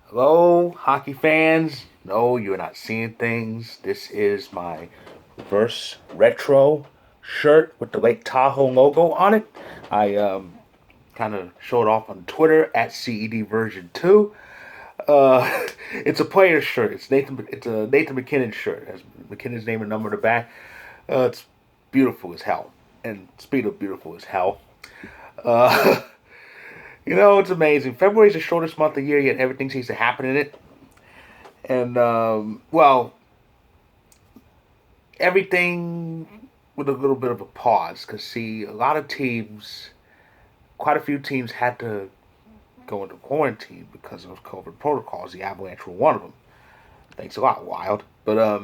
Hello, hockey fans. No, you're not seeing things. This is my reverse retro shirt with the Lake Tahoe logo on it. I kind of showed off on Twitter at CED version 2. It's a player's shirt. It's a Nathan McKinnon shirt. It has McKinnon's name and number in the back. It's beautiful as hell. And speed of beautiful as hell. Uh, it's amazing. February's the shortest month of the year, yet everything seems to happen in it. And everything with a little bit of a pause, because see, a lot of teams, quite a few teams had to go into quarantine because of COVID protocols. The Avalanche were one of them. Thanks a lot, Wild. But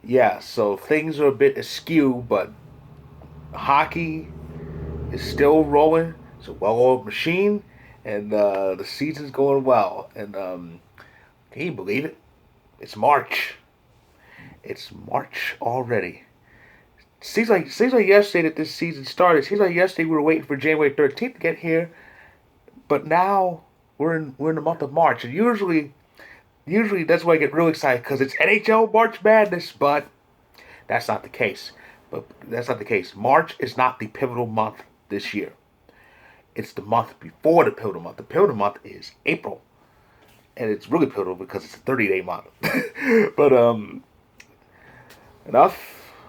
yeah, so things are a bit askew, but hockey is still rolling. It's a well-oiled machine, and the season's going well. And can you believe it? It's March. It's March already. Seems like yesterday that this season started. Seems like yesterday we were waiting for January 13th to get here, but now we're in the month of March, and usually that's why I get real excited because it's NHL March Madness, but that's not the case. But that's not the case. March is not the pivotal month this year. It's the month before the pivotal month. The pivotal month is April, and it's really pivotal because it's a 30-day month. But enough.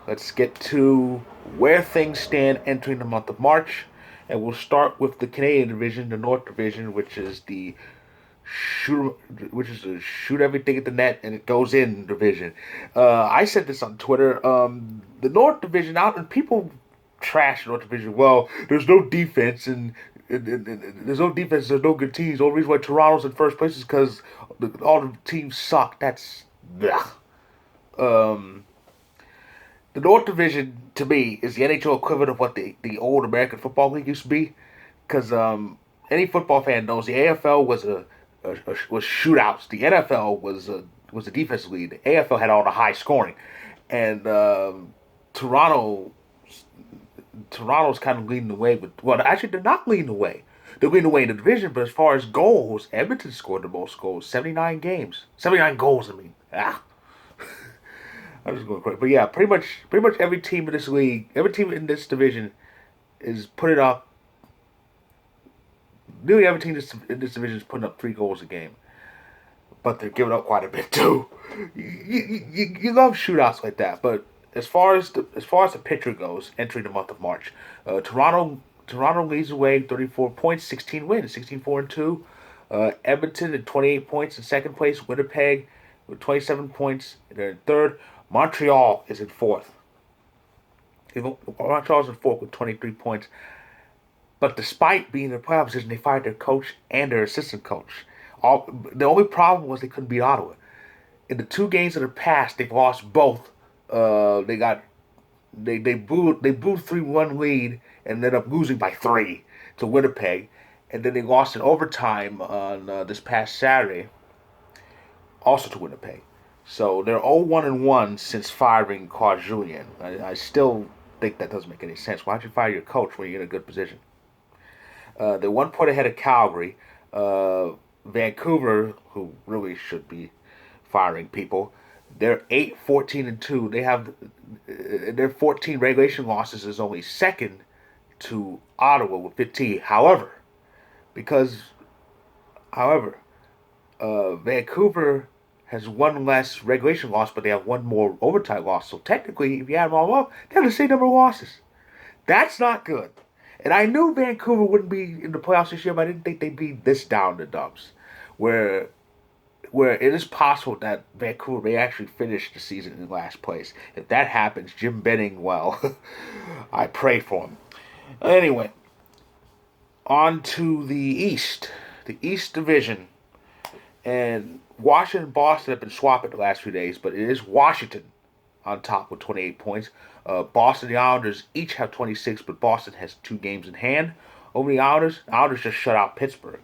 Let's get to where things stand entering the month of March. And we'll start with the Canadian division, the North Division, shoot, which is the shoot everything at the net and it goes in division. I said this on Twitter. The North Division out and people trash the North Division. Well, there's no defense and there's no defense. There's no good teams. The only reason why Toronto's in first place is because all the teams suck. That's blech. Um, the North Division to me is the NHL equivalent of what the old American Football League used to be, because any football fan knows the AFL was shootouts. The NFL was a defensive league. The AFL had all the high scoring, and Toronto Toronto's kind of leading the way. Well, actually, they're not leading the way. They're leading the way in the division, but as far as goals, Edmonton scored the most goals, 79 games, 79 goals. I mean, I'm just going quick, but yeah, pretty much every team in this league, every team in this division is putting up. Nearly every team in this division is putting up 3 goals a game, but they're giving up quite a bit too. You love shootouts like that, but as far as the picture goes, entering the month of March, Toronto leads the way, 34 points, 16 wins, 16-4-2. Edmonton at 28 points in second place. Winnipeg with 27 points. They're in third. Montreal is in fourth. Montreal's in fourth with 23 points. But despite being in the playoff position, they fired their coach and their assistant coach. The only problem was they couldn't beat Ottawa. In the 2 games that are passed, they've lost both. They got they blew 3-1 lead and ended up losing by 3 to Winnipeg, and then they lost in overtime on this past Saturday, also to Winnipeg. So they're 0-1-1 since firing Claude Julien. I still think that doesn't make any sense. Why don't you fire your coach when you're in a good position? They're 1 point ahead of Calgary. Vancouver, who really should be firing people, they're 8-14-2. They have their 14 regulation losses is only second to Ottawa with 15. Because however, Vancouver has one less regulation loss, but they have one more overtime loss. So technically, if you add them all up, they have the same number of losses. That's not good. And I knew Vancouver wouldn't be in the playoffs this year, but I didn't think they'd be this down in the dumps. Where where it is possible that Vancouver may actually finish the season in last place. If that happens, Jim Benning, well, I pray for him. Anyway, on to the East Division. And Washington and Boston have been swapping the last few days, but it is Washington on top with 28 points. Boston and the Islanders each have 26, but Boston has 2 games in hand over the Islanders. The Islanders just shut out Pittsburgh.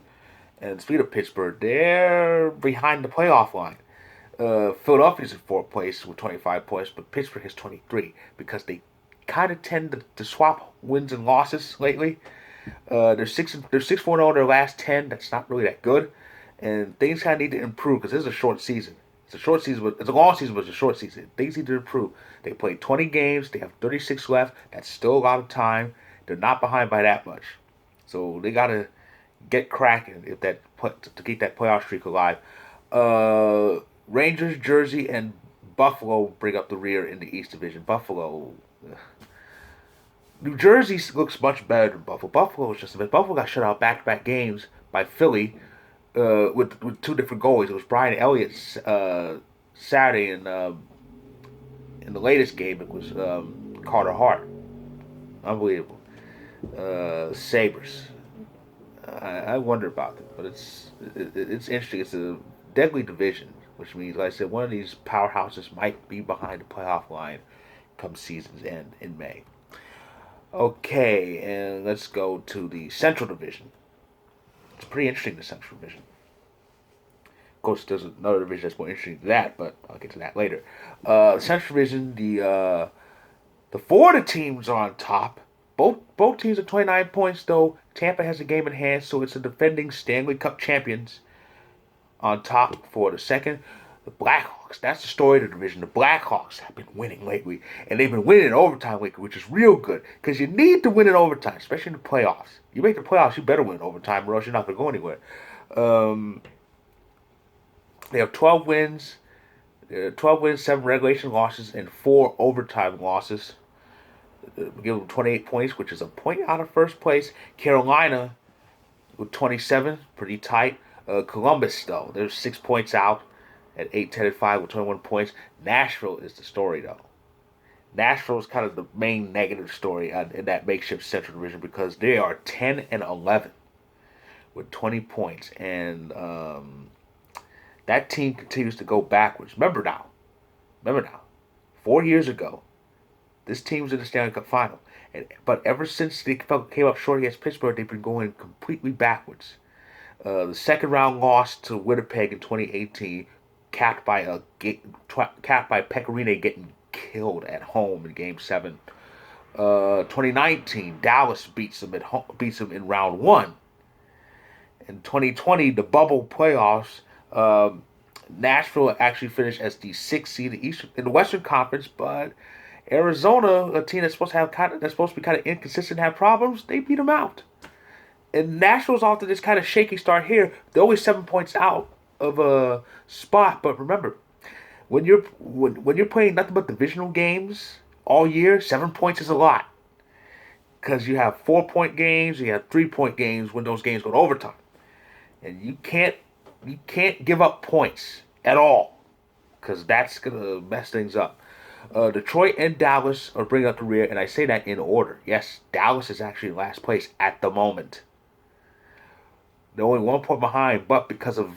And speaking of Pittsburgh, they're behind the playoff line. Philadelphia's in fourth place with 25 points, but Pittsburgh has 23 because they kind of tend to swap wins and losses lately. They're 6-4-0 in their last 10. That's not really that good. and things kind of need to improve because this is a short season. It's a short season, but it's a long season, but it's a short season. Things need to improve. They played 20 games. They have 36 left. That's still a lot of time. They're not behind by that much, so they gotta get cracking if that to keep that playoff streak alive. Rangers, Jersey, and Buffalo bring up the rear in the East Division. Buffalo. New Jersey looks much better than Buffalo. Buffalo was just a bit. Buffalo got shut out back-to-back games by Philly with two different goalies. It was Brian Elliott's Saturday, and in the latest game it was Carter Hart. Unbelievable. Sabres. I wonder about it, but it's interesting. It's a deadly division, which means, like I said, one of these powerhouses might be behind the playoff line come season's end in May. Okay, and let's go to the Central Division. It's pretty interesting, the Central Division. Of course, there's another division that's more interesting than that, but I'll get to that later. Central Division, the four of the teams are on top. Both teams are 29 points, though. Tampa has a game in hand, so it's the defending Stanley Cup champions on top for the second. The Blackhawks, that's the story of the division. The Blackhawks have been winning lately, and they've been winning in overtime lately, which is real good, because you need to win in overtime, especially in the playoffs. You make the playoffs, you better win in overtime, or else you're not going to go anywhere. They have 12 wins, 7 regulation losses, and 4 overtime losses. Give them 28 points, which is a point out of first place. Carolina with 27, pretty tight. Columbus, though, they're 6 points out at 8, 10, and 5 with 21 points. Nashville is the story, though. Nashville is kind of the main negative story in that makeshift Central Division because they are 10 and 11 with 20 points, and that team continues to go backwards. Remember now, 4 years ago, this team was in the Stanley Cup final, but ever since they came up short against Pittsburgh, they've been going completely backwards. The second round loss to Winnipeg in 2018, capped by Pecorine getting killed at home in Game 7. 2019, Dallas beats them in round 1. In 2020, the bubble playoffs, Nashville actually finished as the 6th seed in the Western Conference, but Arizona, a team that's supposed to be kind of inconsistent, have problems. They beat them out. And Nashville's off to this kind of shaky start here. They're only 7 points out of a spot, but remember, when you're playing nothing but divisional games all year, 7 points is a lot. Because you have 4-point games, you have 3-point games when those games go to overtime, and you can't give up points at all, because that's gonna mess things up. Detroit and Dallas are bringing up the rear, and I say that in order. Yes, Dallas is actually in last place at the moment. They're only 1 point behind, but because of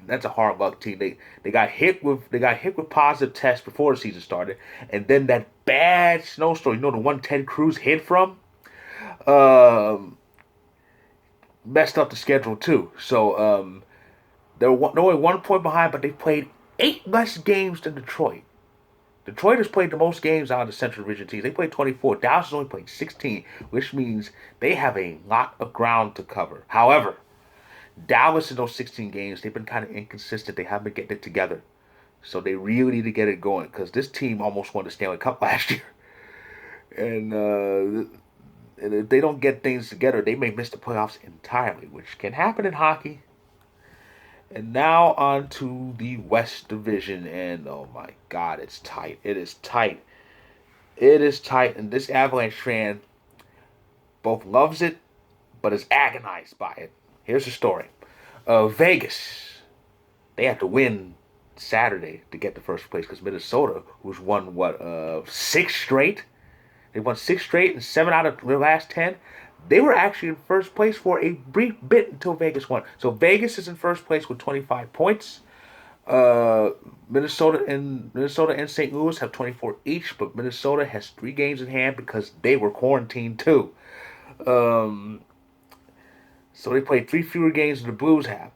that's a hard luck team. They got hit with positive tests before the season started, and then that bad snowstorm, the one Ted Cruz hid from, messed up the schedule too. So they're only 1 point behind, but they played 8 less games than Detroit. Detroit has played the most games out of the Central Division teams. They played 24. Dallas has only played 16, which means they have a lot of ground to cover. However, Dallas in those 16 games, they've been kind of inconsistent. They haven't been getting it together. So they really need to get it going because this team almost won the Stanley Cup last year. And if they don't get things together, they may miss the playoffs entirely, which can happen in hockey. And now on to the West Division, and oh my God, it's tight. It is tight. It is tight, and this Avalanche fan both loves it, but is agonized by it. Here's the story. Vegas, they have to win Saturday to get the first place because Minnesota, who's won 6 straight, they won 6 straight and 7 out of their last 10. They were actually in first place for a brief bit until Vegas won. So Vegas is in first place with 25 points. Minnesota and St. Louis have 24 each, but Minnesota has 3 games in hand because they were quarantined too. So they played 3 fewer games than the Blues have.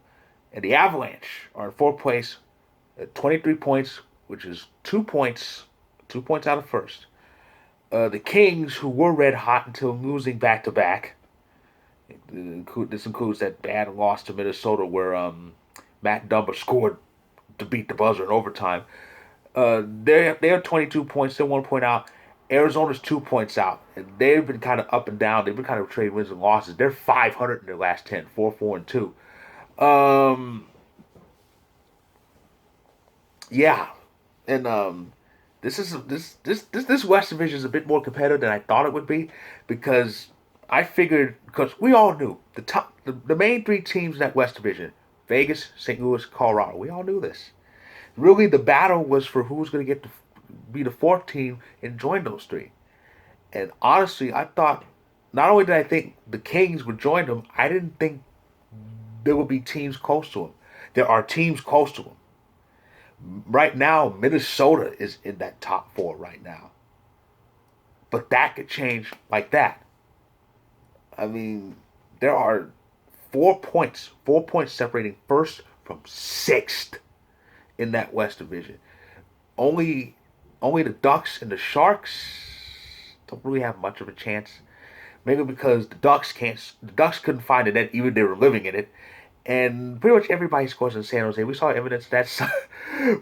And the Avalanche are in 4th place at 23 points, which is 2 points out of first. The Kings, who were red hot until losing back-to-back, This includes that bad loss to Minnesota where Matt Dumba scored to beat the buzzer in overtime. They're 22 points. They're 1 point out. Arizona's 2 points out. And they've been kind of up and down. They've been kind of trading wins and losses. They're 500 in their last 10, 4, 4, and 2. Um, yeah, and this West Division is a bit more competitive than I thought it would be because I figured because we all knew the main three teams in that West Division, Vegas, St. Louis, Colorado. We all knew this. Really, the battle was for who was going to get to be the fourth team and join those three. And honestly, I thought not only did I think the Kings would join them, I didn't think there would be teams close to them. There are teams close to them. Right now, Minnesota is in that top four right now. But that could change like that. I mean, there are 4 points separating first from sixth in that West Division. Only, only the Ducks and the Sharks don't really have much of a chance. Maybe because the Ducks couldn't find a net even if they were living in it, and pretty much everybody scores in San Jose. We saw evidence of that.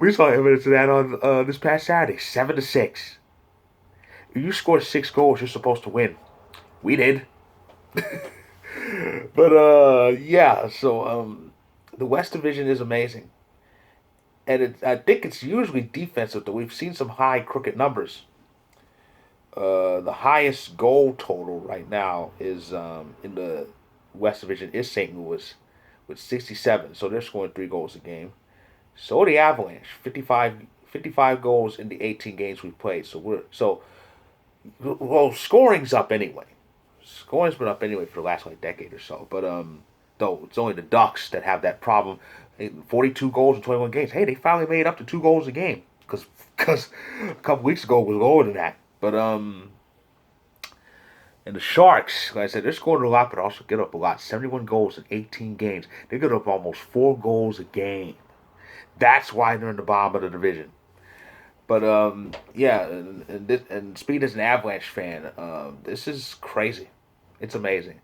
We saw evidence of that on this past Saturday, 7-6. If you score 6 goals, you're supposed to win. We did. But yeah. So the West Division is amazing, and I think it's usually defensive. Though we've seen some high crooked numbers. The highest goal total right now is in the West Division is St. Louis with 67. So they're scoring 3 goals a game. So the Avalanche, 55 goals in the 18 games we've played. Well, scoring's up anyway. Scoring's been up anyway for the last like decade or so. But though it's only the Ducks that have that problem. 42 goals in 21 games. Hey, they finally made up to 2 goals a game because a couple weeks ago it was lower than that. But and the Sharks, like I said, they're scoring a lot, but also get up a lot. 71 goals in 18 games. They get up almost 4 goals a game. That's why they're in the bottom of the division. But yeah, and speaking as an Avalanche fan, this is crazy. It's amazing.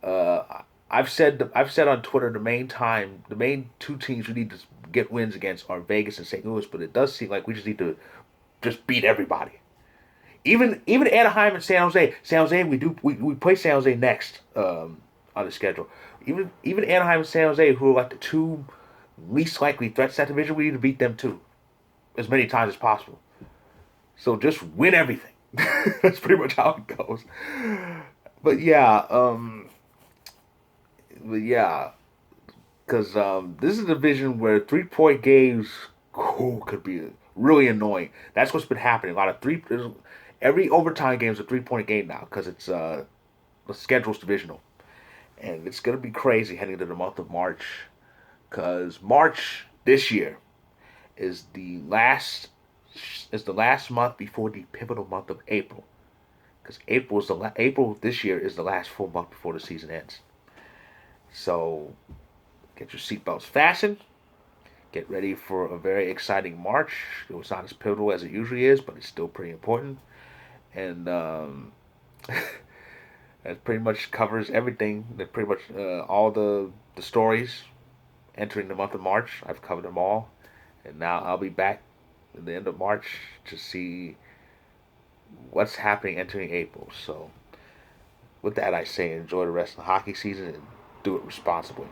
I've said on Twitter the main two teams we need to get wins against are Vegas and St. Louis, but it does seem like we just need to just beat everybody. Even Anaheim and San Jose. San Jose we play San Jose next on the schedule. Even Anaheim and San Jose, who are like the two least likely threats to that division, we need to beat them too, as many times as possible. So just win everything. That's pretty much how it goes. But yeah, because this is a division where 3 point games could be really annoying. That's what's been happening. A lot of every overtime game is a 3 point game now because it's the schedule's divisional, and it's gonna be crazy heading into the month of March because March this year is the last month before the pivotal month of April. Because April this year is the last full month before the season ends. So get your seatbelts fastened. Get ready for a very exciting March. It's not as pivotal as it usually is, but it's still pretty important. And that pretty much covers everything. That pretty much all the stories entering the month of March. I've covered them all, and now I'll be back at the end of March to see what's happening entering April. So, with that, I say enjoy the rest of the hockey season and do it responsibly.